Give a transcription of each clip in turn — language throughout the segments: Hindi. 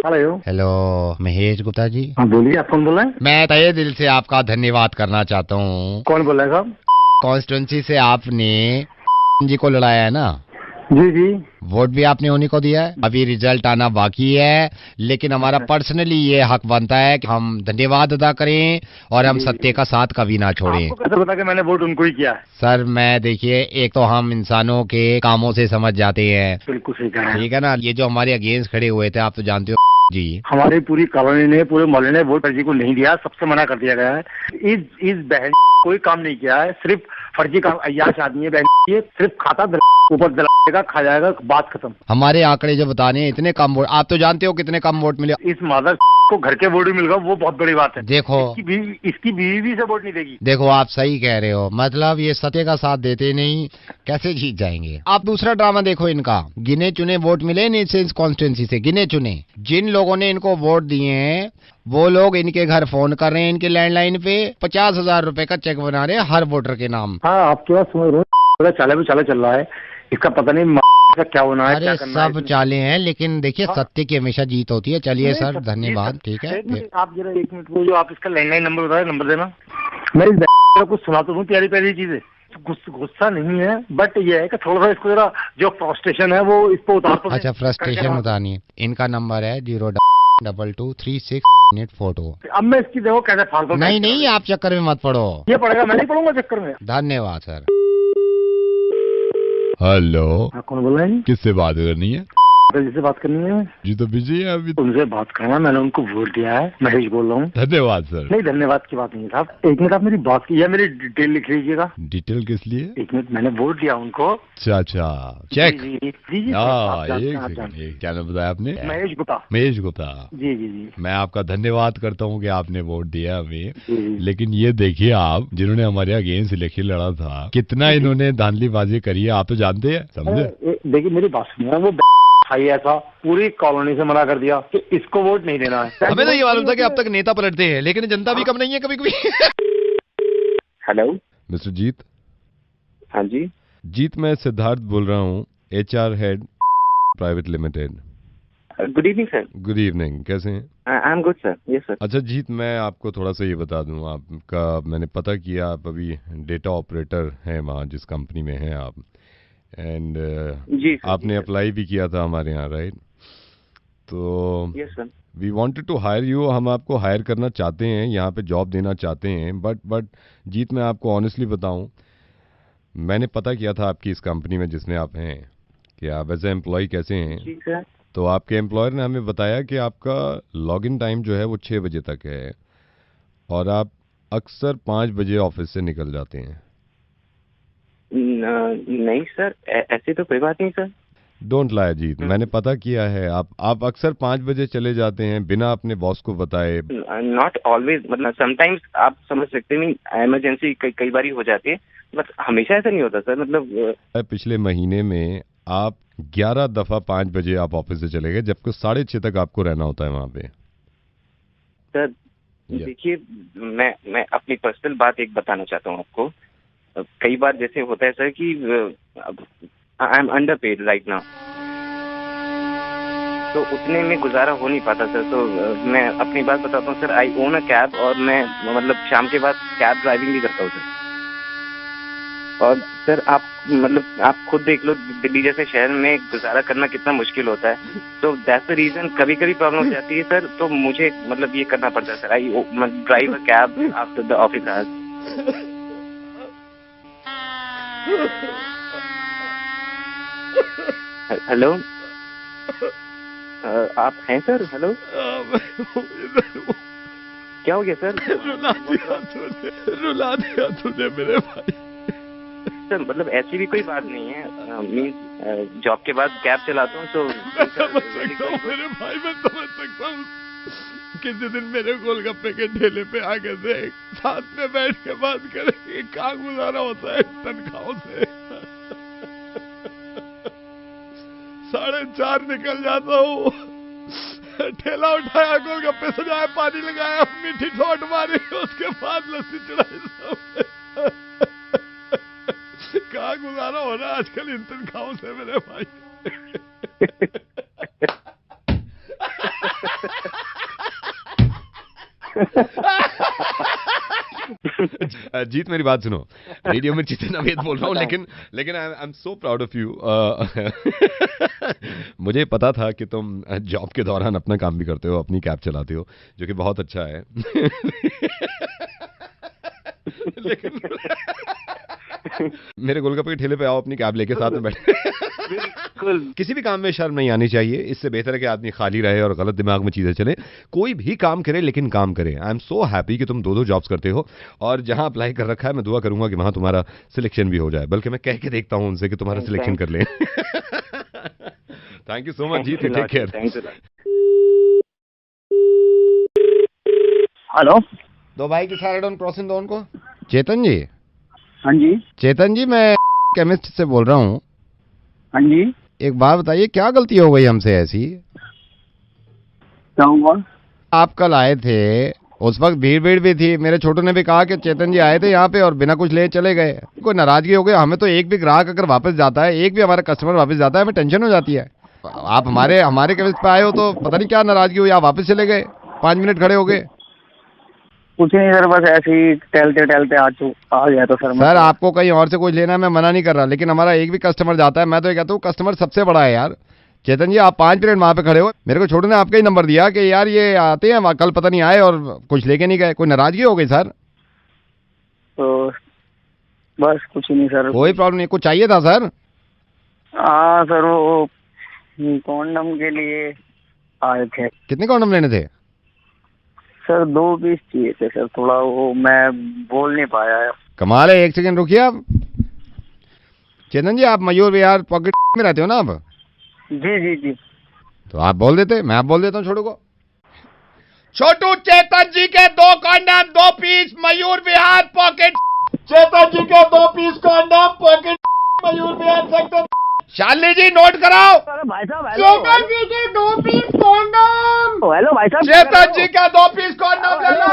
हेलो। हेलो महेश गुप्ता जी। हाँ बोलिए, आप कौन बोल रहे हैं? मैं तहे दिल से आपका धन्यवाद करना चाहता हूँ। कौन बोल रहे हैं साहब? कॉन्स्टिट्यूंसी से आपने जी को लड़ाया है ना, जी जी। वोट भी आपने उन्हीं को दिया है। अभी रिजल्ट आना बाकी है, लेकिन हमारा पर्सनली ये हक बनता है कि हम धन्यवाद अदा करें और हम सत्य का साथ कभी ना छोड़ें। आपको कैसे पता कि मैंने वोट उनको ही किया है? सर मैं देखिए, एक तो हम इंसानों के कामों से समझ जाते हैं, बिल्कुल सही कह रहे हैं। ठीक है ना। ये जो हमारे अगेंस्ट खड़े हुए थे, आप तो जानते हो जी, हमारी पूरी कॉलोनी ने, पूरे मोहल्ले ने वोट फर्जी को नहीं दिया, सबसे मना कर दिया गया है। इस बहन कोई काम नहीं किया है, सिर्फ फर्जी काम, अय्याश आदमी है बहन। ये सिर्फ खाता ऊपर दिलाएगा, खा जाएगा, बात खत्म। हमारे आंकड़े जो बता रहे हैं इतने कम वोट, आप तो जानते हो कितने कम वोट मिले। इस मादर को घर के वोट भी मिल गया, वो बहुत बड़ी बात है। देखो इसकी बीवी भी से वोट नहीं देगी। देखो, आप सही कह रहे हो, मतलब ये सत्य का साथ देते नहीं, कैसे जीत जाएंगे। आप दूसरा ड्रामा देखो इनका, गिने चुने वोट मिले नहीं से इस कॉन्स्टिट्यूंसी से, गिने चुने। जिन लोगों ने इनको वोट दिए हैं वो लोग इनके घर फोन कर रहे हैं, इनके लैंडलाइन पे 50,000 रुपए का चेक बना रहे हैं हर वोटर के नाम। हाँ, आपके बात समझ रहा हूँ, चाले पे चाले चल रहा है, इसका पता नहीं का क्या होना है, अरे क्या करना है। सब चाले हैं, लेकिन देखिए सत्य की हमेशा जीत होती है। चलिए सर, नहीं, धन्यवाद, ठीक है। आप जरा 1 मिनट, वो जो आप इसका लैंडलाइन नंबर बताए, नंबर देना। मैं इस को कुछ सुना तो दूं, प्यारी प्यारी चीजें। गुस्सा नहीं है, बट ये है कि थोड़ा सा इसको जरा जो फ्रस्ट्रेशन है वो इस पर उतार तो। अच्छा, फ्रस्ट्रेशन उतारनी है। इनका नंबर है 0223642। अब मैं इसकी देखो कैसे फालतू। नहीं नहीं, आप चक्कर में मत पड़ो, ये पड़ेगा, मैं नहीं पढ़ूंगा चक्कर में। धन्यवाद सर। हेलो, कौन बोल रहे हैं? किससे बात करनी है? जिससे बात करनी है जी तो बिजी है अभी। उनसे बात करना, मैंने उनको वोट दिया है, महेश बोल रहा हूँ। धन्यवाद सर। नहीं, धन्यवाद की बात नहीं है साहब। 1 मिनट, आप मेरी बात की या मेरी डिटेल लिख लीजिएगा। डिटेल किस लिए? 1 मिनट, मैंने वोट दिया उनको। अच्छा, चेक। जी जी जी। एक सेकंड, क्या नाम बताया आपने? महेश गुप्ता। महेश गुप्ता। जी जी जी। मैं आपका धन्यवाद करता हूँ कि आपने वोट दिया हमें, जी। लेकिन ये देखिए, आप जिन्होंने हमारे अगेंस्ट इलेक्शन लड़ा था, कितना इन्होंने धांधलीबाजी करी है, आप तो जानते हैं, समझे? देखिए मेरी बात सुनिए, वो भाई ऐसा पूरी कॉलोनी से मना कर दिया कि इसको वोट नहीं देना है। हमें तो ये मालूम था कि अब तक नेता पलटते हैं, लेकिन जनता भी कम नहीं है कभी कभी। हेलो मिस्टर जीत। हाँ जी। जीत, मैं सिद्धार्थ बोल रहा हूँ, HR head private limited. Good evening sir. Good evening, कैसे हैं? आई am good sir. Yes sir. अच्छा जीत, मैं आपको थोड़ा सा ये बता दूं, आपका मैंने पता किया, आप अभी डेटा ऑपरेटर हैं वहाँ जिस कंपनी में हैं आप, एंड जी आपने अप्लाई भी किया था हमारे यहाँ, राइट? तो yes sir. We wanted to hire you, हम आपको हायर करना चाहते हैं, यहाँ पे जॉब देना चाहते हैं, बट जीत मैं आपको ऑनेस्टली बताऊं, मैंने पता किया था आपकी इस कंपनी में जिसमें आप हैं कि आप एज ए एम्प्लॉय कैसे हैं। जी सर। तो आपके एम्प्लॉयर ने हमें बताया कि आपका लॉगिन टाइम जो है वो 6 बजे तक है और आप अक्सर 5 बजे ऑफिस से निकल जाते हैं। नहीं सर, ऐसी तो कोई बात नहीं सर। डोंट लाई जीत, मैंने पता किया है, आप अक्सर 5 बजे चले जाते हैं बिना अपने बॉस को बताए। नॉट ऑलवेज, मतलब समटाइम्स आप समझ सकते हैं, इमरजेंसी कई बारी हो जाती है, बट हमेशा ऐसा नहीं होता सर। मतलब पिछले महीने में आप 11 दफा 5 बजे आप ऑफिस से चले गए, जबकि 6:30 तक आपको रहना होता है वहाँ पे। सर देखिए, मैं अपनी पर्सनल बात एक बताना चाहता हूँ आपको। कई बार जैसे होता है सर कि I am under paid right now, तो उतने में गुजारा हो नहीं पाता सर। तो मैं अपनी बात बताता हूँ sir, I own a cab, और मैं मतलब शाम के बाद कैब ड्राइविंग भी करता हूँ सर। और सर आप मतलब आप खुद देख लो, दिल्ली जैसे शहर में गुजारा करना कितना मुश्किल होता है। तो दैट्स द रीजन कभी कभी प्रॉब्लम हो जाती है सर, तो मुझे मतलब ये करना पड़ता है sir. I drive a cab after the office hours. Hello, आप हैं सर? हेलो, क्या हो गया सर? रुला दिया तूने मेरे भाई। सर मतलब ऐसी भी कोई बात नहीं है, मीन्स जॉब के बाद कैब चलाता हूँ, तो मैं समझ सकता हूँ मेरे भाई, मैं समझ सकता हूँ। किसी दिन मेरे गोलगप्पे के ठेले पे आके से साथ में बैठ के बात करेंगे, कहाँ गुजारा होता है तनख्वाहों से। 4:30 निकल जाता हूँ, ठेला उठाया, गोलगप्पे सजाया, पानी लगाया, मीठी ठोट मारी, उसके बाद लस्सी चढ़ाई। कहाँ गुजारा हो रहा है आजकल इन तनख्वाहों से मेरे भाई। जीत मेरी बात सुनो, रेडियो में जितना वेद बोल रहा हूँ, लेकिन I am so proud of you. मुझे पता था कि तुम जॉब के दौरान अपना काम भी करते हो, अपनी कैब चलाते हो, जो कि बहुत अच्छा है। लेकिन मेरे गोलगप्पे के ठेले पे आओ, अपनी कैब लेके साथ में बैठे। बिल्कुल। किसी भी काम में शर्म नहीं आनी चाहिए। इससे बेहतर है कि आदमी खाली रहे और गलत दिमाग में चीजें चले। कोई भी काम करे, लेकिन काम करे। आई एम सो हैप्पी कि तुम 2-2 जॉब्स करते हो, और जहां अप्लाई कर रखा है मैं दुआ करूंगा कि वहां तुम्हारा सिलेक्शन भी हो जाए। बल्कि मैं कह के देखता हूं उनसे कि तुम्हारा सिलेक्शन कर लें। Thank you so much Jeet, take care. Hello, दो भाई की साइड ऑन क्रॉसिंग दो उनको। चेतन जी। हाँ जी। चेतन जी, मैं केमिस्ट से बोल रहा हूँ। हाँ जी, एक बात बताइए, क्या गलती हो गई हमसे ऐसी? क्या हुआ? आप कल आए थे, उस वक्त भीड़ भी थी। मेरे छोटू ने भी कहा कि चेतन जी आए थे यहाँ पे और बिना कुछ ले चले गए। कोई नाराजगी हो गई? हमें तो एक भी ग्राहक अगर वापस जाता है, एक भी हमारा कस्टमर वापस जाता है, हमें टेंशन हो जाती है। आप हमारे केमिस्ट पे आए हो तो पता नहीं क्या नाराजगी हुई, आप वापस चले गए, 5 मिनट खड़े हो गए। कुछ नहीं सर, बस ऐसे ही टहलते टहलते आ गया तो सर। सर आपको कहीं और से कुछ लेना है, मैं मना नहीं कर रहा, लेकिन हमारा एक भी कस्टमर जाता है। मैं तो ये कहता हूँ कस्टमर सबसे बड़ा है यार। चेतन जी, आप 5 मिनट वहाँ पे खड़े हो, मेरे को छोटू ने आपका ही नंबर दिया कि यार ये आते हैं, कल पता नहीं आए और कुछ लेके नहीं गए। कोई नाराजगी हो गई सर? तो बस कुछ नहीं सर। कोई प्रॉब्लम नहीं। कुछ चाहिए था सर? हाँ सर, वो कॉन्डम के लिए आए थे। कितने कॉन्डम लेने थे सर? 2 पीस चाहिए थे सर। थोड़ा वो मैं बोल नहीं पाया। कमाल है। 1 सेकंड रुकिए आप। चेतन जी, आप मयूर विहार पॉकेट में रहते हो ना आप? जी जी जी। तो आप बोल देते, मैं आप बोल देता हूँ छोटू को। छोटू, चेतन जी के 2 कॉन्डम 2 पीस मयूर विहार पॉकेट। चेतन जी के 2 piece condom pocket Mayur Vihar sector. Shalini जी नोट कराओ। अरे भाई साहब, चेतन जी के 2 पीस कॉन्डम। हेलो भाई साहब। चेतन जी का 2 पीस कॉन्डम ले लो।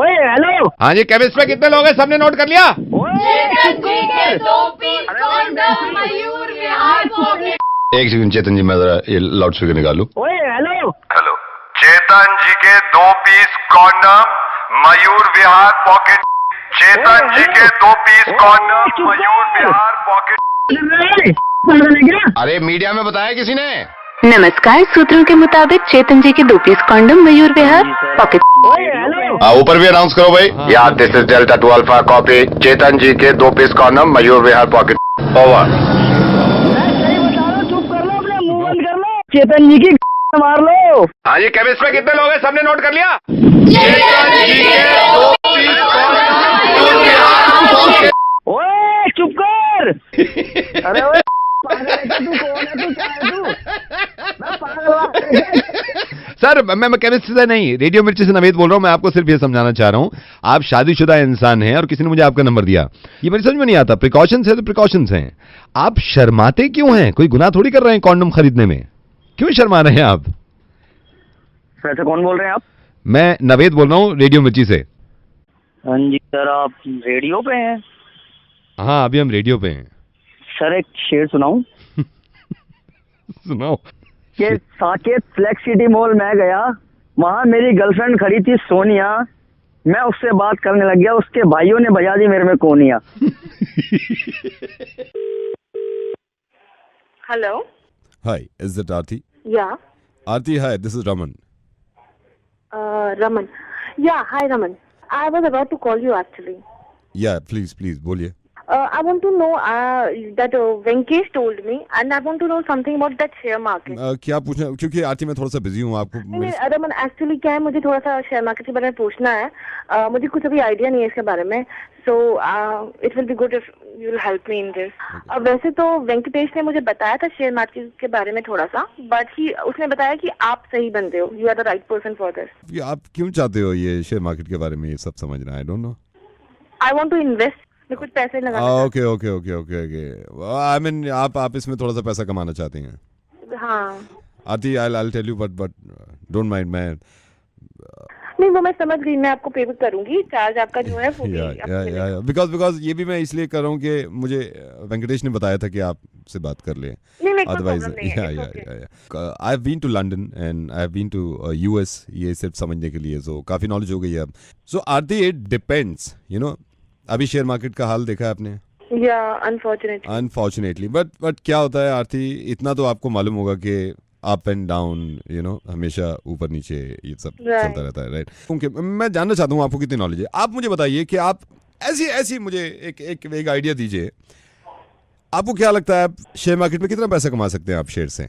ओए हेलो। हाँ जी, केमिस्ट में कितने लोग हैं, सबने नोट कर लिया? चेतन जी के 2 piece condom Mayur Vihar pocket. 1 second चेतन जी, मैं जरा ये लाउड स्पीकर निकालू। ओए हेलो। हेलो, चेतन जी के 2 piece condom Mayur Vihar pocket. चेतन जी के 2 piece condom Mayur Vihar pocket. अरे मीडिया में बताया किसी ने? नमस्कार, सूत्रों के मुताबिक चेतन जी के 2 piece condom Mayur Vihar pocket. ऊपर भी अनाउंस करो भाई। या this is delta 2 alpha copy. Chetan ji के 2 piece condom Mayur Vihar pocket. Over. चुप कर लो, अपने मुंह बंद कर लो। चेतन जी की मार लो। हाँ जी, केमिस्ट में कितने लोग हैं, सबने नोट कर लिया? चेतन जी के 2 piece condom Mayur Vihar pocket. ओए चुप कर। अरे ओए पागल है क्या? तू कौन है? तू क्या है? तू मैं पागल हूँ। सर मैं केमिस्ट से नहीं, रेडियो मिर्ची से नवेद बोल रहा हूँ। मैं आपको सिर्फ ये समझाना चाह रहा हूँ, आप शादीशुदा इंसान हैं और किसी ने मुझे आपका नंबर दिया। ये मेरी समझ में नहीं आता। प्रिकॉशंस है तो प्रिकॉशंस हैं। आप शर्माते क्यों हैं? कोई गुनाह थोड़ी कर रहे हैं कॉन्डम खरीदने में, क्यों शर्मा रहे हैं आप? वैसे कौन बोल रहे हैं आप? मैं नवेद बोल रहा हूँ, रेडियो मिर्ची से। हाँ जी सर, आप रेडियो पे हैं? हाँ, अभी हम रेडियो पे हैं। सर एक शेर सुनाऊं? सुनाओ। कि साकेत फ्लेक्स सिटी मॉल में गया, वहाँ मेरी गर्लफ्रेंड खड़ी थी सोनिया। मैं उससे बात करने लग गया, उसके भाइयों ने बजा दी मेरे में कोनिया। Hello. Hi, is it Aarti? Yeah. Aarti, hi, this is Raman. Raman. Yeah, hi Raman. I was about to call you actually. Yeah, please, बोलिए। I want to know that Venkesh told me, and I want to know something about that share market. क्या पूछना? क्योंकि आरती मैं थोड़ा सा बिजी हूँ, आपको नहीं, रमन एक्चुअली क्या है, मुझे थोड़ा सा शेयर मार्केट के बारे में पूछना है। मुझे कुछ अभी आइडिया नहीं है इसके बारे में, so it will be good if you will help me in this. अब वैसे तो वेंकटेश ने मुझे बताया था शेयर मार्केट के बारे में थोड़ा सा, बट उसने बताया कि आप सही बंदे हो, you are the right person for this. आप क्यों चाहते हो ये शेयर मार्केट के बारे में ये सब समझना? I don't know. I want to invest, मैं कुछ पैसे लगाना। ओके। आई मीन आप इसमें थोड़ा सा पैसा कमाना चाहते हैं? हाँ। Aarti, I tell you, but don't mind. मैं नहीं वो मैं समझ गई, मैं आपको पे करूंगी, चार्ज आपका जो है वो भी आपको मिलेगा। बिकॉज ये भी मैं इसलिए कर रहा हूँ कि मुझे वेंकटेश ने बताया था कि आपसे बात कर लें। नहीं अदरवाइज नहीं I have been to London and I have been to US, ये सिर्फ समझने के लिए, सो काफ़ी नॉलेज हो गई है अब। सो आरती, इट डिपेंड्स, यू नो, अभी शेयर मार्केट का हाल देखा है आपने? या अनफॉर्चुनेटली बट क्या होता है आरती, इतना तो आपको मालूम होगा कि up and down, you know, हमेशा ऊपर नीचे ये सब चलता रहता है, राइट? क्योंकि मैं जानना चाहता हूँ आपको कितनी नॉलेज है। आप मुझे बताइए कि आप ऐसी मुझे एक आइडिया दीजिए, आपको क्या लगता है आप शेयर मार्केट में कितना पैसा कमा सकते हैं आप शेयर से?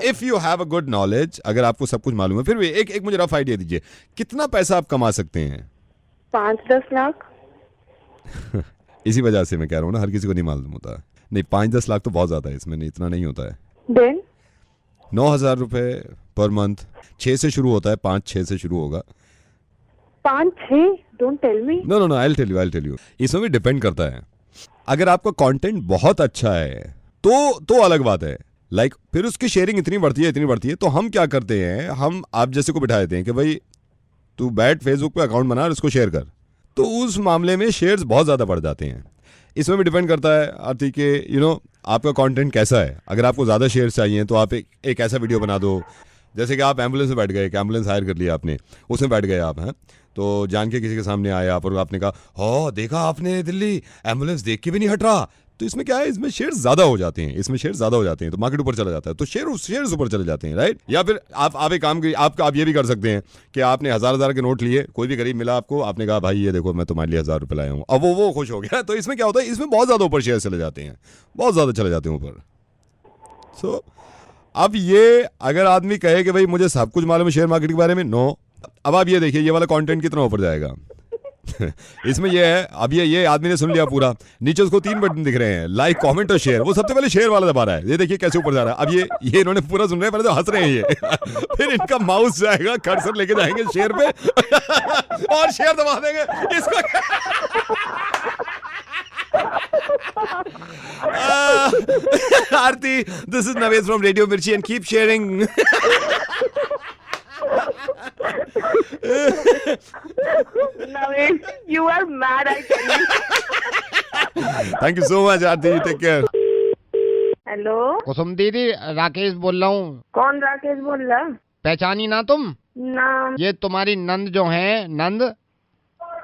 If you have a good knowledge, अगर आपको सब कुछ मालूम है, फिर भी एक मुझे रफ आइडिया दीजिए, कितना पैसा आप कमा सकते हैं? 5-10 लाख। इसी वजह से मैं कह रहा हूँ ना, हर किसी को नहीं मालूम होता। नहीं, 5-10 लाख तो बहुत ज्यादा है, इसमें नहीं, इतना नहीं होता है। देन 9,000 रुपए पर मंथ, 6 से शुरू होता है, 5-6 से शुरू होगा। 5-6? Don't tell me. No, I will tell you. इसमें भी डिपेंड करता है, अगर आपका कंटेंट बहुत अच्छा है तो अलग बात है, लाइक फिर उसकी शेयरिंग इतनी बढ़ती है, तो हम क्या करते हैं, हम आप जैसे को बिठा देते हैं कि भाई तू बैठ फेसबुक पे अकाउंट बना और उसको शेयर कर, तो उस मामले में शेयर्स बहुत ज़्यादा बढ़ जाते हैं। इसमें भी डिपेंड करता है आरती के, यू नो, आपका कंटेंट कैसा है। अगर आपको ज़्यादा शेयर्स चाहिए तो आप एक ऐसा वीडियो बना दो, जैसे कि आप एम्बुलेंस में बैठ गए, एक एम्बुलेंस हायर कर लिया आपने, उसमें बैठ गए आप, हैं, तो जान के किसी के सामने आए आप और आपने कहा, हो देखा आपने दिल्ली एम्बुलेंस देख के भी नहीं हट रहा, तो इसमें क्या है, इसमें शेयर ज्यादा हो जाते हैं, तो मार्केट ऊपर चला जाता है, तो शेयर ऊपर चले जाते हैं, राइट? या फिर आप एक काम करिए, आप ये भी कर सकते हैं कि आपने 1,000 के नोट लिए, कोई भी गरीब मिला आपको, आपने कहा भाई ये देखो मैं तुम्हारे लिए 1,000 रुपए लाया हूँ, अब वो खुश हो गया, तो इसमें क्या होता है, इसमें बहुत ज्यादा ऊपर शेयर चले जाते हैं, बहुत ज्यादा चले जाते हैं ऊपर। सो अब ये अगर आदमी कहे कि भाई मुझे सब कुछ मालूम है शेयर मार्केट के बारे में, नो। अब आप ये देखिए ये वाला कंटेंट कितना ऊपर जाएगा। इसमें ये है, अब ये आदमी ने सुन लिया पूरा, नीचे उसको 3 बटन दिख रहे हैं, लाइक, कमेंट और शेयर, वो सबसे पहले शेयर वाला दबा रहा है, ये देखिए कैसे ऊपर जा रहा है। अब ये इन्होंने पूरा सुन रहे हैं, पहले तो हंस रहे हैं ये फिर इनका माउस जाएगा, कर्सर लेके जाएंगे शेयर पे और शेयर दबा देंगे इसको। Aarti, this is Naved from radio Mirchi and keep sharing. Naveed, you are mad, I tell you. Thank you so much, Aarti. Take care. Hello, Kusum दीदी, राकेश बोल रहा हूँ। कौन राकेश बोल रहा? पहचानी ना तुम? नाम? ये तुम्हारी नंद जो है, नंद,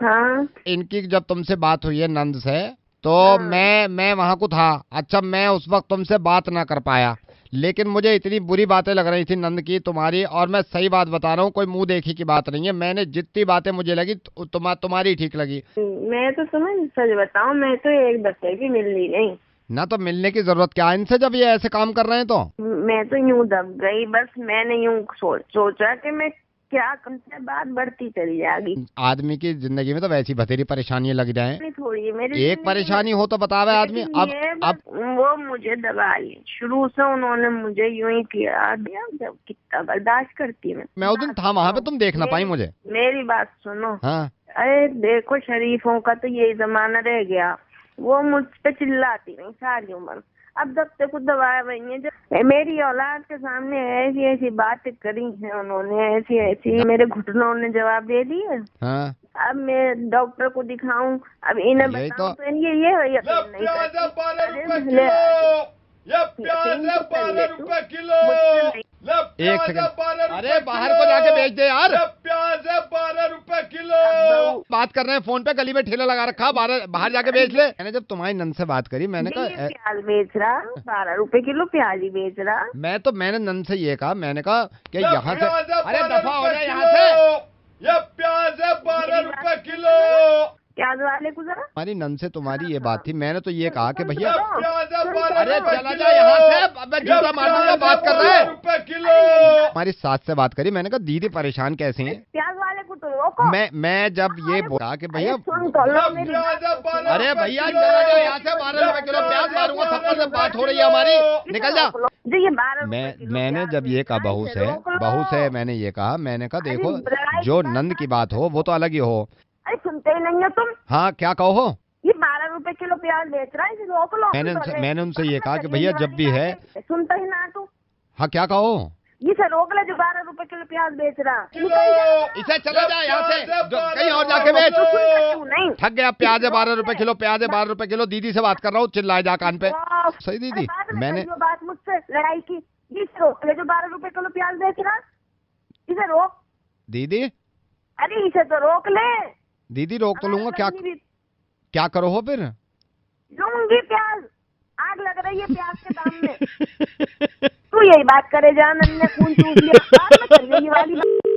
हाँ। इनकी जब तुमसे बात हुई है नंद से, तो मैं वहाँ को था। अच्छा, मैं उस वक्त तुमसे बात ना कर पाया, लेकिन मुझे इतनी बुरी बातें लग रही थी नंद की तुम्हारी, और मैं सही बात बता रहा हूँ, कोई मुंह देखी की बात नहीं है। मैंने जितनी बातें मुझे लगी तुम्हारी ठीक लगी। मैं तो सच बताऊं, मैं तो एक बच्चे की मिलनी नहीं ना, तो मिलने की जरूरत क्या है इनसे, जब ये ऐसे काम कर रहे हैं तो। मैं तो यूं दब गई, बस मैंने यूं सोचा कि मैं क्या कम से बात बढ़ती चली जाएगी। आदमी की जिंदगी में तो वैसी बथेरी परेशानियां लग जाए, थोड़ी मेरी एक परेशानी हो तो बतावे आदमी। अब वो मुझे दबाई, शुरू से उन्होंने मुझे यूं ही किया, जब कितना बर्दाश्त करती मैं उस दिन था वहाँ पे, तुम देख ना पाई मुझे। मेरी बात सुनो। हाँ। अरे देखो, शरीफों का तो यही जमाना रह गया, वो मुझ पे चिल्लाती नहीं सारी उम्र, अब जब तक खुद दबाया वही है। जब मेरी औलाद के सामने ऐसी ऐसी बातें करी हैं उन्होंने, ऐसी मेरे घुटनों ने जवाब दे दिए। हाँ। अब मैं डॉक्टर को दिखाऊं, अब इन्हें बताऊं तो ये एक सेकंड, अरे बाहर को जाके बेच दे यार, प्याज है 12 रुपए किलो। बात कर रहे हैं फोन पे, गली में ठेला लगा रखा, बाहर जाके बेच ले। मैंने जब तुम्हारी नंद से बात करी, मैंने कहा प्याज बेच रहा, 12 रुपए किलो प्याज ही बेच रहा। मैंने नंद से ये कहा, मैंने कहा कि यहाँ से, अरे दफा हो जाए यहाँ से, ये प्याज है 12 रुपए किलो। प्याज वाले को जरा, हमारी नंद से तुम्हारी ये बात थी, मैंने तो ये कहा कि भैया अरे चला जा यहाँ से, मैं जूता मार दूंगा, बात कर रहे हैं। हमारी सास से बात करी, मैंने कहा दीदी परेशान कैसे हैं, प्याज वाले को तो रोको। मैं जब ये बोला कि भैया, अरे भैया चला जाओ यहाँ से, 12 रुपए किलो प्याज मारूंगा, सबको से बात हो रही है हमारी, निकल जा। मैंने जब ये कहा बहू से मैंने ये कहा, मैंने कहा देखो, जो नंद की बात हो वो तो अलग ही हो। अरे सुनते ही नहीं हो तुम। हाँ, क्या कहो? ये 12 रुपए किलो प्याज बेच रहा है, इसे रोक लो। मैंने उनसे ये कहा कि भैया जब भी है, सुनता ही ना तू। हाँ क्या कहो? इसे रोक ले, जो 12 रुपए किलो प्याज बेच रहा। इसे चले जा यहाँ से, कहीं और जाके बेच। नहीं थक गया, प्याज है 12 रुपए किलो, प्याज है 12 रुपए किलो। दीदी से बात कर रहा हूँ, चिल्लाए जा कान पे। सही दीदी, मैंने जो बात मुझसे लड़ाई की, इसे रोक ले। जो 12 रुपए किलो प्याज बेच रहा, इसे रोक। दीदी, अरे इसे तो रोक ले। दीदी रोक तो लूंगा, क्या करो हो फिर? लूंगी प्याज, आग लग रही है प्याज के दाम में। तू यही बात करे जा, मैंने खून चूस लिया। बाद में कर गई वाली बात।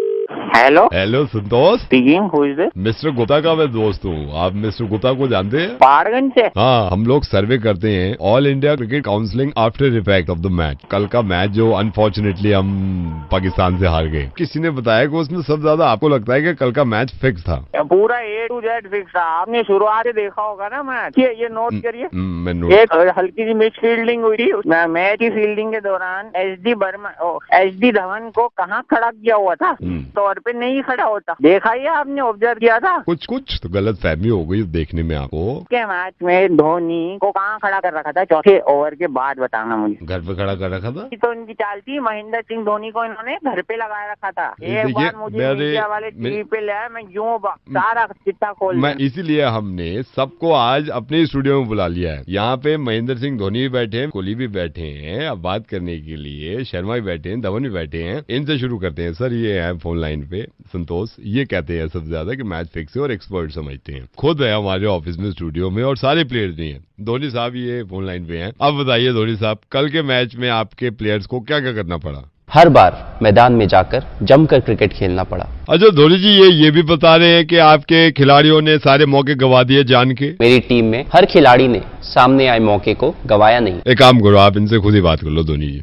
Hello hello Santosh, speaking, who is this? Mister Gupta का मैं दोस्त हूँ। आप मिस्टर गुप्ता को जानते हैं? पहाड़गंज से। हाँ, हम लोग सर्वे करते हैं all India cricket counselling after effect of the match. कल का मैच जो अनफॉर्चुनेटली हम पाकिस्तान से हार गए, किसी ने बताया कि उसमें सबसे ज्यादा आपको लगता है कि कल का मैच फिक्स था। पूरा A to Z फिक्स था। आपने शुरुआत से देखा होगा ना मैच। ये नोट करिए। मैं नोट। एक हल्की सी मिस फील्डिंग हुई थी मैच की। फील्डिंग के दौरान HD धवन को कहाँ खड़ा किया हुआ था? तौर पे नहीं खड़ा होता। देखा ही आपने, ऑब्जर्व किया था? कुछ तो गलत फहमी हो गई देखने में आपको। के मैच में धोनी को कहाँ खड़ा कर रखा था? चौथे ओवर के बाद बताना मुझे। घर पे खड़ा कर रखा था। तो इनकी चाल थी, महेंद्र सिंह धोनी को इन्होंने घर पे लगा रखा था। एक बार मुझे मीडिया वाले टीवी पे ले आए, मैं यूं सारा चिट्ठा खोल मैं इसीलिए हमने सबको आज अपने स्टूडियो में बुला लिया है। यहाँ पे महेंद्र सिंह धोनी भी बैठे हैं, कोहली भी बैठे हैं, अब बात करने के लिए शर्मा भी बैठे हैं, धवन भी बैठे हैं। इनसे शुरू करते हैं। सर, ये है फोन लाइन पे संतोष, ये कहते हैं सबसे ज्यादा कि मैच फिक्स है और एक्सपर्ट समझते हैं। खुद है हमारे ऑफिस में, स्टूडियो में, और सारे प्लेयर्स भी हैं। धोनी साहब ये फोन लाइन पे हैं। अब बताइए धोनी साहब, कल के मैच में आपके प्लेयर्स को क्या क्या करना पड़ा? हर बार मैदान में जाकर जमकर क्रिकेट खेलना पड़ा। अच्छा धोनी जी, ये भी बता रहे हैं कि आपके खिलाड़ियों ने सारे मौके गवा दिए जान के। मेरी टीम में हर खिलाड़ी ने सामने आए मौके को गवाया नहीं। एक काम करो, आप इनसे खुद ही बात कर लो धोनी जी।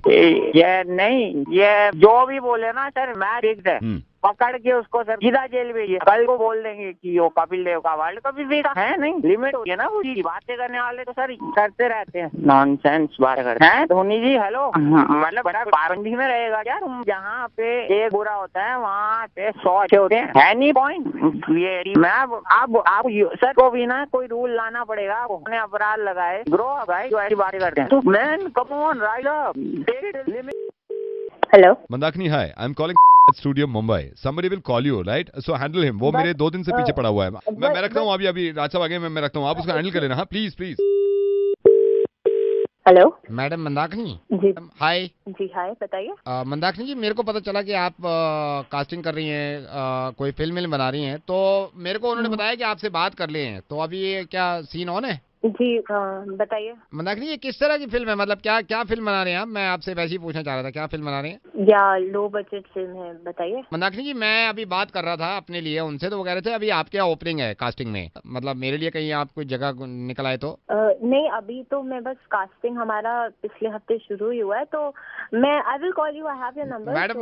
ये नहीं, ये जो भी बोले ना सर, मैच फिक्स है। पकड़ के उसको सर सीधा जेल भेजिए। कल को बोल देंगे कि वो कपिल देव का वर्ल्ड कप भी देखा है। नहीं, लिमिट होती है ना। वो बातें करने वाले तो सर करते रहते हैं, नॉनसेंस बात करते हैं। धोनी जी हेलो, मतलब बड़ा पाबंदी में रहेगा क्या? तुम जहाँ पे एक बुरा होता है वहाँ पे 100 अच्छे होते हैं। है नहीं पॉइंट ये। मैं आप सर को भी ना कोई रूल लाना पड़ेगा। उन्हें अपराध लगाए ग्रो भाई जो ऐसी बातें करते हैं। तो man come on right up, take it limit. Hello Mandakini, hi, I am calling studio Mumbai. somebody will call you, right? So handle him. वो मेरे 2 दिन से पीछे पड़ा हुआ है। मैं रखता हूँ अभी राज साहब आगे, मैं रखता हूँ, आप उसको हैंडल कर लेना। हाँ please please. Hello madam Mandakini ji. Hi. जी हाय, बताइए। मंदाकिनी जी, मेरे को पता चला कि आप कास्टिंग कर रही हैं, कोई फिल्म बना रही हैं, तो मेरे को उन्होंने बताया कि आपसे बात कर लिए हैं। तो अभी ये क्या सीन ऑन है? जी बताइए। मंदाकिनी, ये किस तरह की फिल्म है? मतलब क्या फिल्म बना रहे हैं आप? मैं आपसे वैसे ही पूछना चाह रहा था, क्या फिल्म बना रहे हैं? या लो बजट फिल्म है, बताइए। मंदाकिनी जी, मैं अभी बात कर रहा था अपने लिए उनसे, तो वो कह रहे थे अभी आपके यहाँ ओपनिंग है कास्टिंग में। मतलब मेरे लिए कहीं आप कोई जगह निकल आए तो? नहीं, अभी तो मैं बस कास्टिंग हमारा पिछले हफ्ते शुरू ही हुआ है, तो मैं I will call you, I have your number. Madam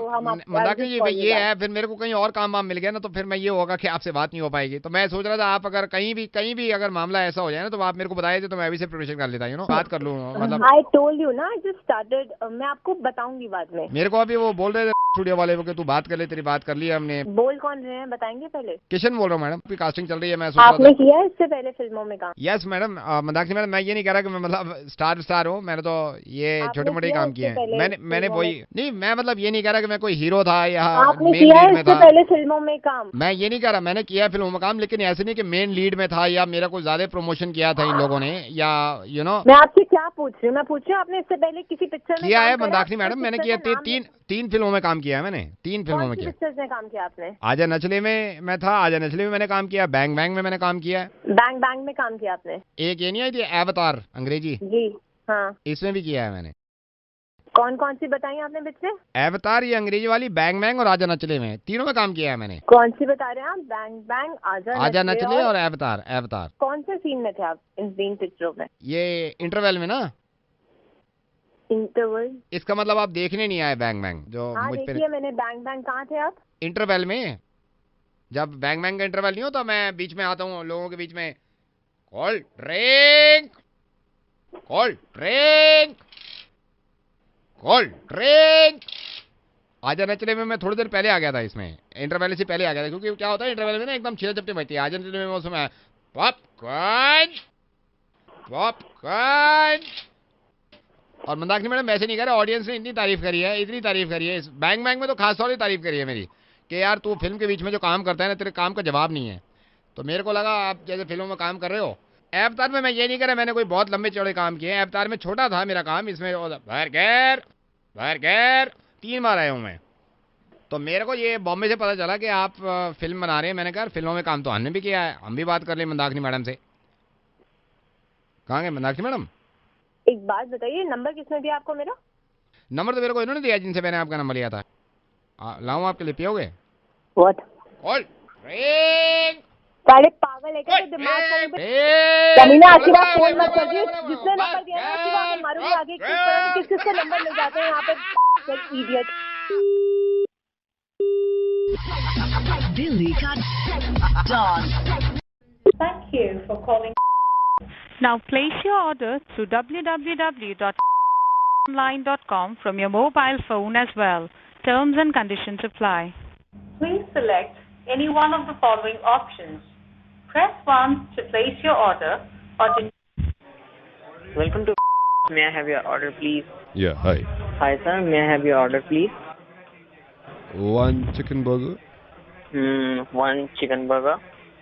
Mandakini ji, ये है, फिर मेरे को कहीं और काम मिल गया ना, तो फिर मैं ये होगा कि आपसे बात नहीं हो पाएगी। तो मैं सोच रहा था आप अगर कहीं भी अगर मामला ऐसा हो जाए ना, तो आप मेरे को बताए थे, तो मैं अभी से प्रिपरेशन कर लेता, बात कर लूँ। मतलब आई टोल्ड यू ना, आई जस्ट स्टार्टेड। मैं आपको बताऊंगी बाद में। मेरे को अभी वो बोल रहे थे स्टूडियो वाले कि तू बात कर ले, तेरी बात कर ली हमने। बोल कौन रहे हैं बताएंगे पहले? किशन बोल रहा हूँ मैडम, अभी कास्टिंग चल रही है। मैं आपने किया है इससे पहले फिल्मों में काम? Yes madam. मंदाकिनी मैडम, मैं ये नहीं कह रहा कि मैं मतलब स्टार हूँ। मैंने तो ये छोटे मोटे काम किए हैं। मैंने वही नहीं, मैं मतलब ये नहीं कह रहा कि मैं कोई हीरो था या आपने मेन किया लीड है में इससे था। पहले फिल्मों में काम? मैं ये नहीं कह रहा, मैंने किया फिल्मों में काम, लेकिन ऐसे नहीं कि मेन लीड में था या मेरा कोई ज्यादा प्रमोशन किया था इन लोगों ने, या मैं आपसे क्या पूछ रही हूँ? मैं पूछ रही हूँ आपने इससे पहले किसी पिक्चर में किया काम है? करा? मंदाकिनी मैडम, मैंने किया तीन फिल्मों में काम किया है मैंने। 3 फिल्मों में किया। पिक्चर्स में काम किया आपने? आजा नचले में मैं था, आजा नचले में मैंने काम किया, बैंग बैंग में मैंने काम किया है। बैंग बैंग में काम किया आपने? एक ये नहीं आई थी अवतार अंग्रेजी, जी हाँ, इसमें भी किया है मैंने। कौन कौन सी बताई आपने पिक्चर? अवतार, ये अंग्रेजी वाली, बैंग बैंग और आजा नचले में, तीनों में काम किया है मैंने। कौन सी बता रहे हैं आप? बैंग बैंग, आजा नचले और अवतार। कौन से सीन में थे आप इन 3 पिक्चरों में? ये इंटरवल में ना। इंटरवल? इसका मतलब आप देखने नहीं आए बैंग बैंग जो हाँ मुझ पे। देखिए मैंने बैंग बैंग। कहाँ थे आप? इंटरवल में, जब बैंग बैंग का इंटरवल नहीं होता, मैं बीच में आता हूँ लोगों के बीच में, cold drink, cold drink, cold drink. आजा नचले में मैं थोड़ी देर पहले आ गया था, इसमें इंटरवल से पहले आ गया था, क्योंकि क्या होता है इंटरवल में ना एकदम छीना झपटी बजती है। आजा नचले में उसमें पॉपकॉर्न, पॉपकॉर्न। और मंदाकिनी मैडम वैसे नहीं कह रहे, ऑडियंस ने इतनी तारीफ करी है, इतनी तारीफ करी है, इस बैंक में तो खास तौर से तारीफ करी है मेरी, कि यार तू फिल्म के बीच में जो काम करता है ना, तेरे काम का जवाब नहीं है। तो मेरे को लगा आप जैसे फिल्मों में काम कर रहे हो। अवतार में मैं ये नहीं कर रहा मैंने कोई बहुत लंबे चौड़े काम किए, अवतार में छोटा था मेरा काम, इसमें भर 3 बार आया हूँ मैं। तो मेरे को ये बॉम्बे से पता चला कि आप फिल्म बना रहे हैं। मैंने कहा फिल्मों में काम तो हमने भी किया है, हम भी बात कर लें मंदाकिनी मैडम से। कहाँ गए मंदाकिनी मैडम? एक बात बताइए, नंबर किसने दिया आपको मेरा? नंबर तो मेरे को इन्होंने दिया जिनसे मैंने आपका नंबर लिया था। लाऊं आपके लिए, पियोगे? व्हाट? साले पागल है क्या? तो दिमाग कमीना आशीर्वाद फोन मत करिए, जिसने नंबर दिया है आशीर्वाद मारूंगी आगे। किस किस से नंबर मिल जाते हैं यहाँ पे, इडियट। दिल्ली का don. Thank you for calling. Now place your order through www.online.com from your mobile phone as well. Terms and conditions apply. Please select any one of the following options. Press 1 to place your order or to... Welcome to. May I have your order, please? Yeah, hi. Hi, sir. May I have your order, please? 1 chicken burger. 1 chicken burger.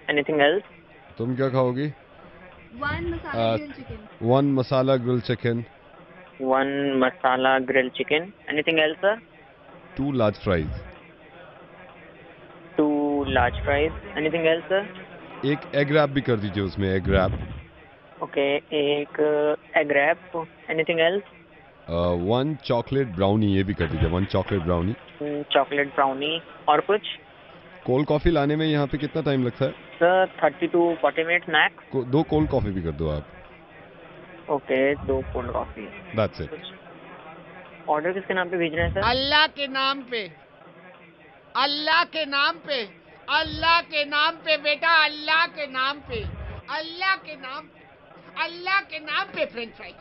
Anything else? तुम क्या खाओगी? 1 masala grilled chicken. 1 masala grilled chicken. 1 masala grilled chicken. Anything else, sir? 2 large fries. 2 large fries. Anything else, sir? एक egg wrap भी कर दीजिए उसमें, egg wrap. Okay, एक egg wrap. Anything else? 1 chocolate brownie ये भी कर दीजिए, 1 chocolate brownie. Chocolate brownie. और कुछ? कोल्ड कॉफी लाने में यहाँ पे कितना टाइम लगता है? Sir 30 to 40 minute max. 2 cold coffee भी कर दो आप। Okay, 2 cold coffee. That's it. Order किसके नाम पे भेजना है सर? अल्लाह के नाम पे, अल्लाह के नाम पे, अल्लाह के नाम पे बेटा, अल्लाह के नाम पे, अल्लाह के नाम पे, अल्लाह के नाम पे फ्रेंच फ्राइज,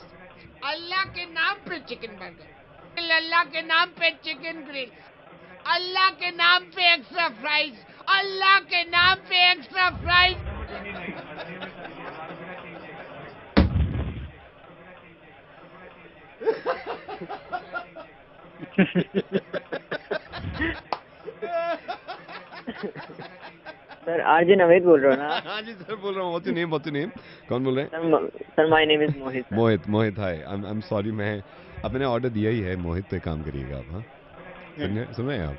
अल्लाह के नाम पे चिकन बर्गर, अल्लाह के नाम पे चिकन ग्रिल, अल्लाह के नाम पे एक्स्ट्रा फ्राइज, अल्लाह के नाम पे extra fries. Sir RJ Naved बोल रहे हो ना? हाँ जी सर बोल रहा हूँ। What's your name? What's your name? कौन बोल रहे हैं? Sir my name is Mohit. Mohit hi. I'm sorry, मैं अपने ऑर्डर दिया ही है। मोहित पे काम करिएगा आप। हाँ सुन रहे हैं आप?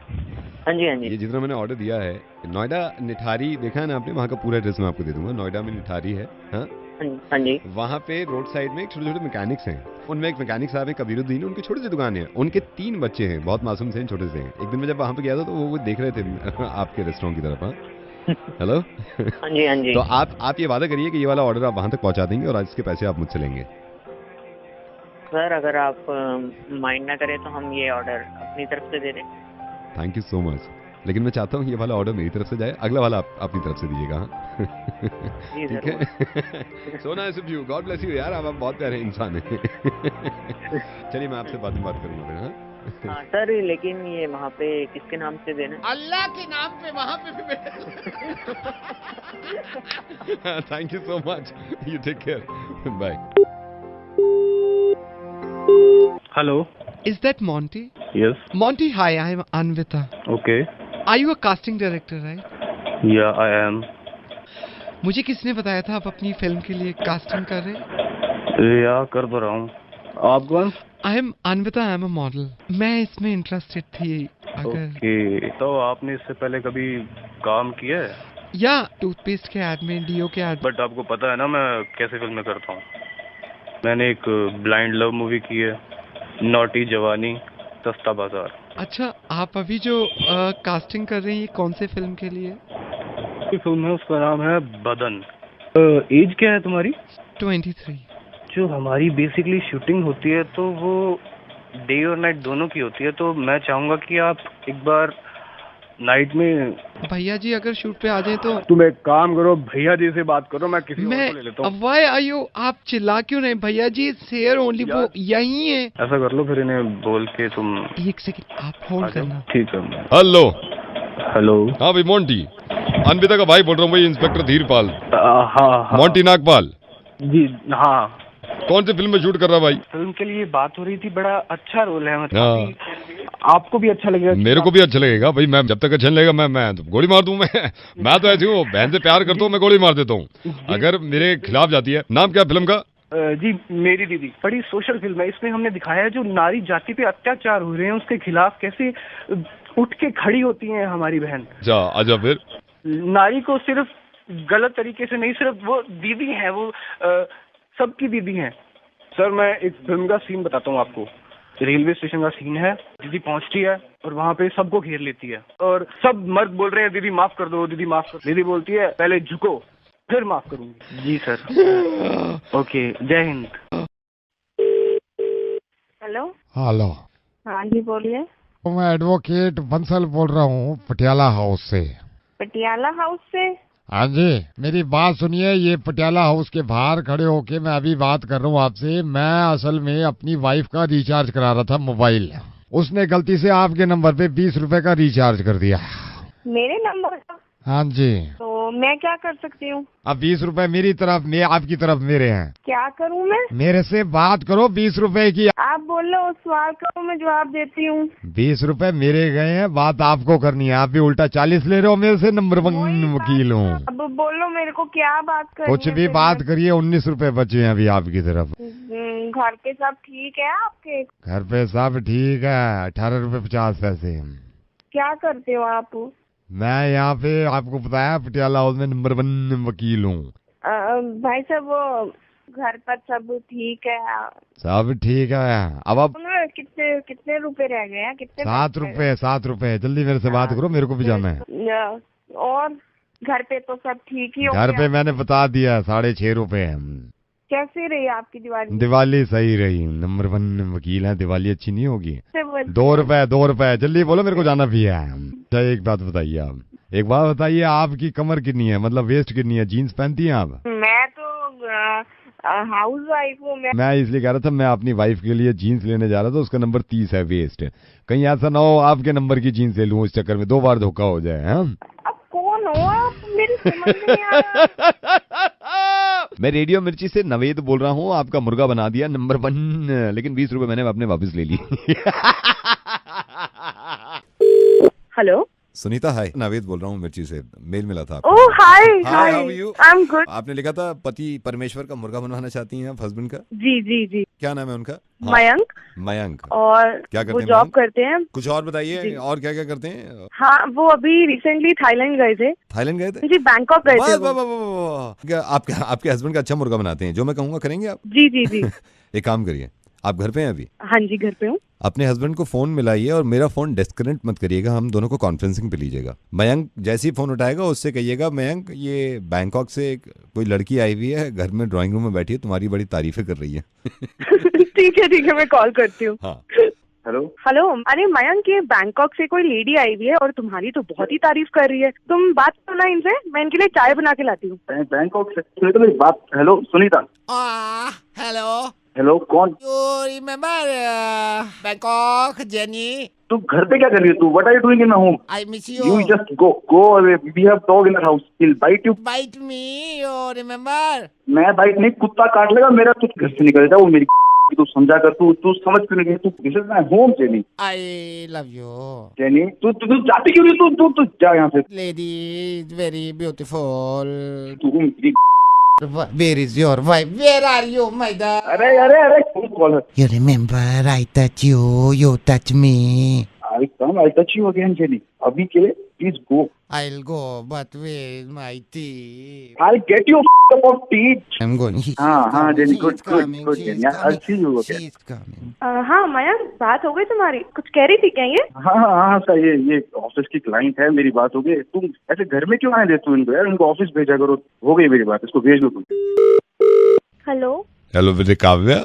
हाँ जी हाँ जी। ये जितना मैंने ऑर्डर दिया है, नोएडा निठारी देखा है ना आपने? वहाँ का पूरा एड्रेस मैं आपको दे दूंगा। नोएडा में निठारी है। हाँ हाँ जी। वहाँ पे रोड साइड में छोटे छोटे मैकेनिक्स हैं। उनमें एक मैकेनिक साहब है कबीरुद्दीन, उनकी छोटी सी दुकान है। उनके 3 बच्चे हैं, बहुत मासूम से हैं, छोटे से हैं। एक दिन मैं जब वहाँ पे गया था तो वो देख रहे थे आपके रेस्टोरेंट की तरफ। हाँ हेलो। हाँ जी हाँ जी। तो आप ये वादा करिए कि ये वाला ऑर्डर आप वहाँ तक पहुँचा देंगे और आज इसके पैसे आप मुझसे लेंगे। सर अगर आप माइंड ना करें तो हम ये ऑर्डर अपनी तरफ से दे दें। थैंक यू सो मच, लेकिन मैं चाहता हूँ ये वाला ऑर्डर मेरी तरफ से जाए, अगला वाला आप अपनी तरफ से दीजिएगा। हाँ ठीक है। So nice of you, God bless you यार, आप बहुत प्यारे इंसान हैं। चलिए मैं आपसे बाद में बात करूँगा फिर। हाँ सर, लेकिन ये वहाँ पे किसके नाम से देना? अल्लाह के नाम पे वहाँ पे भी। Thank you so much, you take care, bye. Hello. Is that Monty? Yes. Monty, hi, I am Anvita. Okay. Are you a casting director, right? Yeah, I am. मुझे किसने बताया था आप अपनी फिल्म के लिए कास्टिंग कर रहे हैं? या कर तो रहा हूँ। आप कौन? I am Anvita, I am a model. मैं इसमें इंटरेस्टेड थी अगर। Okay. तो आपने इससे पहले कभी काम किया है? या टूथपेस्ट के एड में, डीओ के एड। बट आपको पता है ना मैं कैसे फिल्में करता हूँ। मैंने एक ब्लाइंड लव मूवी की है, नॉटी जवानी, सस्ता बाजार। अच्छा, आप अभी जो कास्टिंग कर रहे हैं ये कौन से फिल्म के लिए? फिल्म है, उसका नाम है बदन। एज क्या है तुम्हारी? 23। जो हमारी बेसिकली शूटिंग होती है तो वो डे और नाइट दोनों की होती है, तो मैं चाहूँगा कि आप एक बार नाइट में। भैया जी अगर शूट पे आ जाए तो। तुम एक काम करो, भैया जी से बात करो, मैं किसी और को ले लेता हूँ। Why are you? आप चिल्ला क्यों नहीं? भैया जी शेयर ओनली, वो यही है। ऐसा कर लो फिर, इन्हें बोल के तुम। एक सेकंड आप होल्ड करना। ठीक है। हेलो। हेलो। हाँ भाई मोंटी, अनविता का भाई बोल रहा हूँ भाई, इंस्पेक्टर धीरपाल। हाँ। मोंटी नागपाल जी हाँ। कौन सी फिल्म में शूट कर रहा भाई? फिल्म के लिए बात हो रही थी, बड़ा अच्छा रोल है, हाँ। मतलब आपको भी अच्छा लगेगा। मेरे को भी अच्छा लगेगा भाई, मैं जब तक अच्छा नहीं लगेगा मैं तो गोली मार दूं। मैं तो ऐसी हूँ, बहन से प्यार करता हूँ, मैं गोली मार देता हूँ अगर मेरे खिलाफ जाती है। नाम क्या फिल्म का? जी मेरी दीदी, बड़ी सोशल फिल्म है। इसमें हमने दिखाया है जो नारी जाति पे अत्याचार हो रहे हैं उसके खिलाफ कैसे उठ के खड़ी होती है हमारी बहन। अच्छा फिर नारी को सिर्फ गलत तरीके से नहीं, सिर्फ वो दीदी है, वो सबकी दीदी है। सर मैं एक फिल्म का सीन बताता हूँ आपको। रेलवे स्टेशन का सीन है, दीदी पहुंचती है और वहाँ पे सबको घेर लेती है और सब मर्द बोल रहे हैं दीदी माफ कर दो, दीदी माफ कर दो। दीदी बोलती है पहले झुको फिर माफ करूंगी। जी सर। ओके, जय हिंद। हेलो। हेलो। हाँ जी बोलिए। मैं एडवोकेट बंसल बोल रहा हूँ पटियाला हाउस से। पटियाला हाउस से? हाँ जी, मेरी बात सुनिए। ये पटियाला हाउस के बाहर खड़े होके मैं अभी बात कर रहा हूँ आपसे। मैं असल में अपनी वाइफ का रिचार्ज करा रहा था मोबाइल। उसने गलती से आपके नंबर पे 20 रुपए का रिचार्ज कर दिया। मेरे नंबर का? हाँ जी। तो मैं क्या कर सकती हूँ? अब 20 रुपए मेरी तरफ, मैं आपकी तरफ मेरे हैं। क्या करूँ मैं? मेरे से बात करो 20 रुपए की। आप बोलो, उस सवाल का मैं जवाब देती हूँ। 20 रुपए मेरे गए हैं, बात आपको करनी है। आप भी उल्टा 40 ले रहे हो मेरे से। नंबर 1 वकील हूँ। अब बोलो मेरे को क्या बात करनी कुछ भी बात करिए। 19 रुपए बचे हैं अभी आपकी तरफ। घर पे सब ठीक है आपके? घर पे सब ठीक है। 18 रुपए 50 पैसे। क्या करते हो आप? मैं यहाँ पे आपको बताया पटियाला हाउस में नंबर 1 वकील हूँ। भाई साहब वो घर पर सब ठीक है? सब ठीक है। अब आप कितने रुपए रह गए हैं? कितने? 7 रुपए। जल्दी मेरे से बात करो, मेरे को भी जाना है। और घर पे तो सब ठीक ही घर पे मैंने बता दिया 6.5 रुपए। कैसी रही आपकी दिवाली? दिवाली सही रही। नंबर 1 वकील है। दिवाली अच्छी नहीं होगी? 2 रुपए। जल्दी बोलो, मेरे को जाना भी है। अच्छा एक बात बताइए, आप एक बात बताइए, आपकी कमर कितनी है, मतलब वेस्ट कितनी है? जीन्स पहनती हैं आप? मैं तो हाउस वाइफ हूँ। मैं इसलिए कह रहा था, मैं अपनी वाइफ के लिए जीन्स लेने जा रहा था, उसका नंबर 30 है वेस्ट। कहीं ऐसा ना हो आपके नंबर की जीन्स ले लूं, इस चक्कर में 2 बार धोखा हो जाए। अब कौन हो आप? मेरी समझ नहीं आ रहा। मैं रेडियो मिर्ची से नवेद बोल रहा हूँ। आपका मुर्गा बना दिया नंबर 1, लेकिन 20 रुपए मैंने अपने वापस ले ली। हेलो सुनीता, हाय, नावेद बोल रहा हूँ मिर्ची से। मेल मिला था। Oh hi. How are you? I am good. आपने लिखा था पति परमेश्वर का मुर्गा बनवाना चाहती हैं आप, हस्बैंड का? जी जी जी। क्या नाम है उनका? मयंक। मयंक। और क्या करते वो हैं? जॉब करते हैं। कुछ और बताइए, और क्या क्या करते हैं? हाँ, वो अभी रिसेंटली थाईलैंड गए थे। थाईलैंड गए थे? जी, बैंकॉक गए थे। आपके हस्बैंड का अच्छा मुर्गा बनाते हैं, जो मैं कहूँगा करेंगे आप? जी जी जी। एक काम करिए, आप घर पे हैं अभी? हाँ जी घर पे हूँ। अपने हस्बैंड को फोन मिलाइए और मेरा फोन डिस्कनेक्ट मत करिएगा, हम दोनों को कॉन्फ्रेंसिंग पे लीजिएगा। मयंक जैसे ही फोन उठाएगा उससे कहिएगा, मयंक ये बैंकॉक से कोई लड़की आई हुई है, घर में ड्राइंग रूम में बैठी है, तुम्हारी बड़ी तारीफें कर रही है। ठीक है, मैं कॉल करती हूँ। हाँ। हेलो। अरे मयंक, ये बैंकॉक से कोई लेडी आई हुई है और तुम्हारी तो बहुत ही तारीफ कर रही है। तुम बात करो ना इनसे, मैं इनके लिए चाय बना के लाती हूँ। बैंकॉक से? सुनीता मेरी बात। हेलो सुनीता। हेलो कौन? You remember Bangkok, Jenny? तू घर पे क्या कर रही है? तू what are you doing in my home? I miss you. You just go away. We have dog in our house. He'll bite you. Bite me, you remember? मैं बाइट नहीं, कुत्ता काट लेगा मेरा। तू घर से निकल जा। वो मेरी तू समझा कर। तू समझ क्यों नहीं? तू this is my home jenny. I love you. Jenny तू जाती क्यों नहीं? तू जा यहाँ से। Lady is very beautiful. तू मेरी Where is your wife? Where are you, my dad? अरे कौन कॉल है? You remember I touch you touch me. I touch you again, Jenny. अभी के लिए please go. I'll go, but where is my tea? I'll get you a cup of tea. I'm going. हाँ Jenny, good Jenny. I'll see you again. She's coming. हाँ मयंक, बात हो गई तुम्हारी? कुछ कह रही थी क्या ये? हाँ सर, ये ऑफिस की क्लाइंट है, मेरी बात हो गई। तुम ऐसे घर में क्यों आए थे? तू इनको यार, इनको ऑफिस भेजा करो। हो गई मेरी बात, इसको भेज दो तुम। हेलो बेटे काव्या।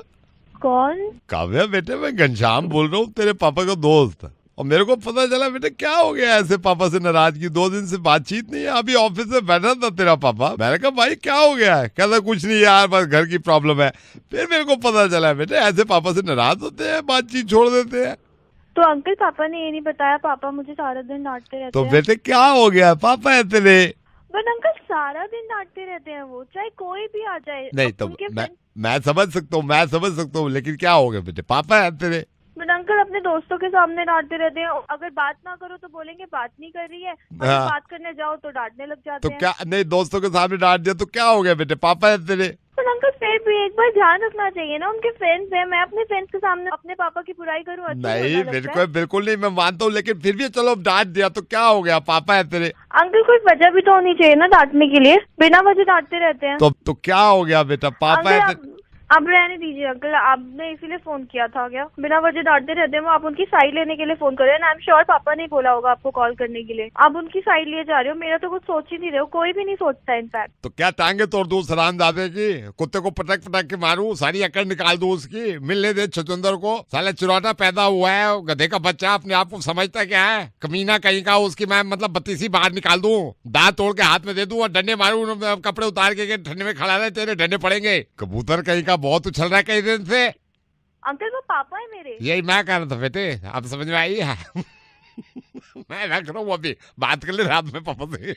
कौन? काव्या बेटे, मैं घनश्याम बोल रहा हूँ, तेरे पापा का दोस्त। और मेरे को पता चला बेटे क्या हो गया ऐसे पापा से नाराजगी, 2 दिन से बातचीत नहीं है। अभी ऑफिस में बैठा था तेरा पापा, मैंने कहा भाई क्या हो गया है? कहता कुछ नहीं यार, बस घर की प्रॉब्लम है। फिर मेरे को पता चला बेटे ऐसे पापा से नाराज होते हैं, बातचीत छोड़ देते हैं। तो अंकल पापा ने ये नहीं बताया? पापा मुझे सारा दिन डांटते रहते तो हैं। बेटे क्या हो गया? पापा है तेरे। पर अंकल सारा दिन डांटते रहते हैं वो, चाहे कोई भी आ जाए। नहीं तो मैं समझ सकता हूँ लेकिन क्या हो गया बेटे, पापा है तेरे। बट अंकल अपने दोस्तों के सामने डांटते रहते हैं, अगर बात ना करो तो बोलेंगे बात नहीं कर रही है, और बात करने जाओ तो डांटने लग जाते हैं। तो क्या नहीं, दोस्तों के सामने डांट दिया तो क्या हो गया बेटे, पापा है तेरे। पर अंकल फिर भी एक बार ध्यान रखना चाहिए ना, उनके फ्रेंड्स हैं, मैं अपने फ्रेंड्स के सामने अपने पापा की बुराई करूँ? नहीं बिल्कुल नहीं, मैं मानता हूँ, लेकिन फिर भी चलो डांट दिया तो क्या हो गया, पापा है तेरे। अंकल कोई वजह भी तो होनी चाहिए ना डांटने के लिए, बिना वजह डांटते रहते हैं। तो क्या हो गया बेटा, पापा है तेरे। अब रहने दीजिए अंकल, आपने इसीलिए फोन किया था क्या? बिना वजह डांटते रहते हैं वो, आप उनकी साइड लेने के लिए फोन कर रहे हैं। आई एम श्योर पापा ने बोला होगा आपको कॉल करने के लिए, आप उनकी साइड लिए जा रहे हो। मेरा तो कुछ सोच ही नहीं रहे हो, कोई भी नहीं सोचता इनफैक्ट। तो क्या टांगे तोड़ दूं हरामजादे की, कुत्ते को पटक के मारूं, सारी अकड़ निकाल दूं उसकी, मिलने दे छचुंदर को, साला चुराटा पैदा हुआ है, गधे का बच्चा अपने आप को समझता क्या है, कमीना कहीं का, उसकी मैं मतलब बत्तीसी बाहर निकाल दूं, दांत तोड़ के हाथ में दे दूं और डंडे मारूं, कपड़े उतार के ठंडे में खड़ा रहे, तेरे डंडे पड़ेंगे। कबूतर कहीं का बहुत उछल रहा है कई दिन से। अंकल वो पापा है मेरे। यही मैं कह रहा था बेटे, आप समझ में आई है। मैं रख रहा हूँ, अभी बात कर ले रात में पापा से।